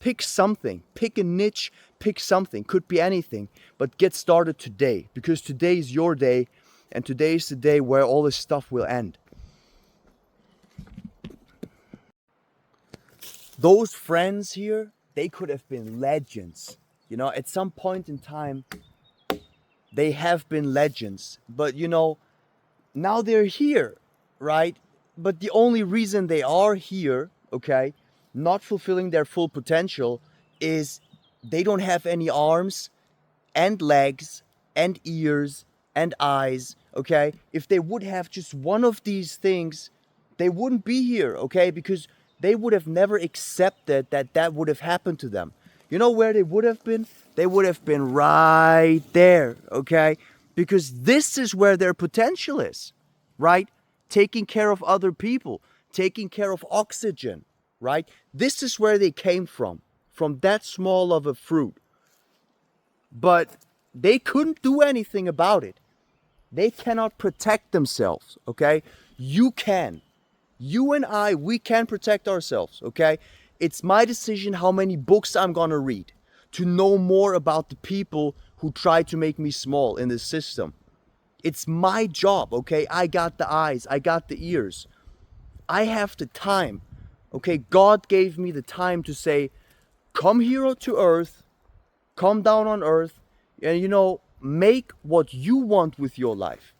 Pick something, pick a niche, pick something, could be anything, but get started today, because today is your day, and today is the day where all this stuff will end. Those friends here, they could have been legends. You know, at some point in time, they have been legends, but you know, now they're here, right? But the only reason they are here, okay, not fulfilling their full potential, is they don't have any arms and legs and ears and eyes, okay? If they would have just one of these things, they wouldn't be here, okay? Because they would have never accepted that that would have happened to them. You know where they would have been? They would have been right there, okay? Because this is where their potential is, right? Taking care of other people, taking care of oxygen, right? This is where they came from that small of a fruit. But they couldn't do anything about it. They cannot protect themselves, okay? You can. You and I, we can protect ourselves, okay? It's my decision how many books I'm gonna read to know more about the people who try to make me small in this system. It's my job, okay? I got the eyes, I got the ears. I have the time, okay? God gave me the time to say, come here to earth, come down on earth, and you know, make what you want with your life.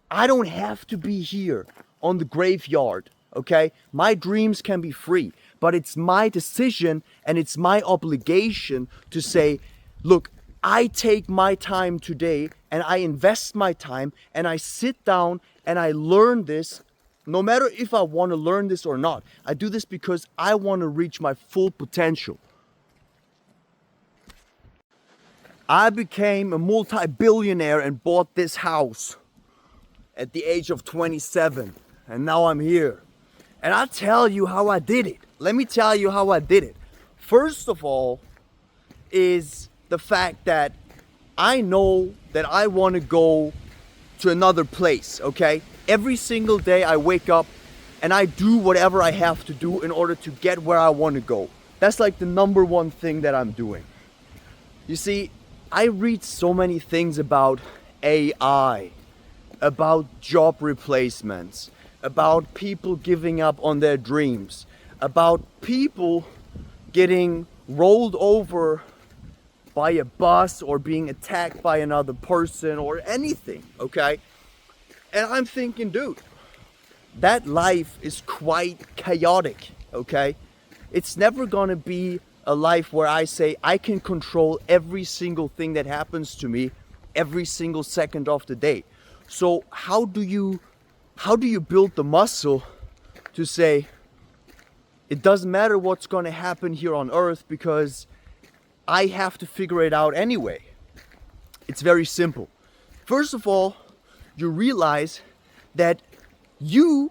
I don't have to be here on the graveyard, okay? My dreams can be free, but it's my decision and it's my obligation to say, look, I take my time today and I invest my time and I sit down and I learn this, no matter if I want to learn this or not. I do this because I want to reach my full potential. I became a multi-billionaire and bought this house at the age of 27. And now I'm here. And I'll tell you how I did it. Let me tell you how I did it. First of all is the fact that I know that I want to go to another place, okay? Every single day I wake up and I do whatever I have to do in order to get where I want to go. That's like the number one thing that I'm doing. You see, I read so many things about AI, about job replacements, about people giving up on their dreams, about people getting rolled over by a bus or being attacked by another person or anything, okay? And I'm thinking, dude, that life is quite chaotic, okay? It's never gonna be a life where I say I can control every single thing that happens to me every single second of the day. So how do you build the muscle to say it doesn't matter what's going to happen here on earth because I have to figure it out anyway? It's very simple. First of all, you realize that you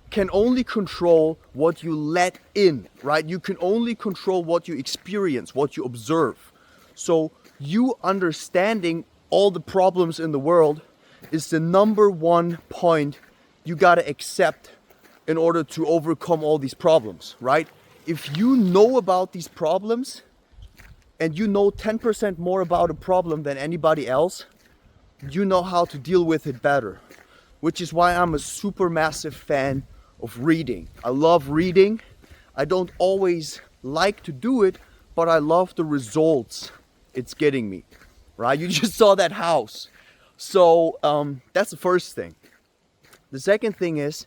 can only control what you let in, right? You can only control what you experience, what you observe. So you understanding all the problems in the world is the number one point you gotta accept in order to overcome all these problems, right? If you know about these problems and you know 10% more about a problem than anybody else, you know how to deal with it better. Which is why I'm a super massive fan of reading. I love reading. I don't always like to do it, but I love the results it's getting me, right? You just saw that house. So that's the first thing. The second thing is,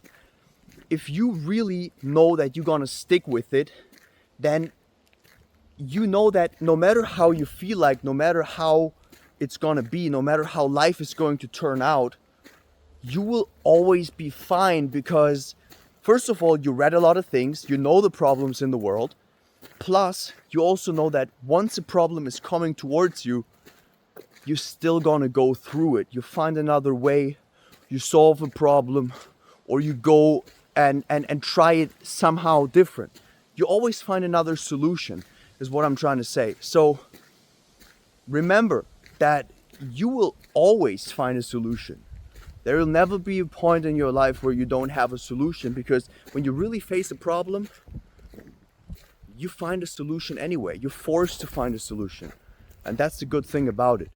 if you really know that you're gonna stick with it, then you know that no matter how you feel like, no matter how it's gonna be, no matter how life is going to turn out, you will always be fine because, first of all, you read a lot of things, you know the problems in the world, plus you also know that once a problem is coming towards you, you're still gonna go through it. You find another way, you solve a problem, or you go and try it somehow different. You always find another solution, is what I'm trying to say. So remember that you will always find a solution. There will never be a point in your life where you don't have a solution, because when you really face a problem, you find a solution anyway. You're forced to find a solution. And that's the good thing about it.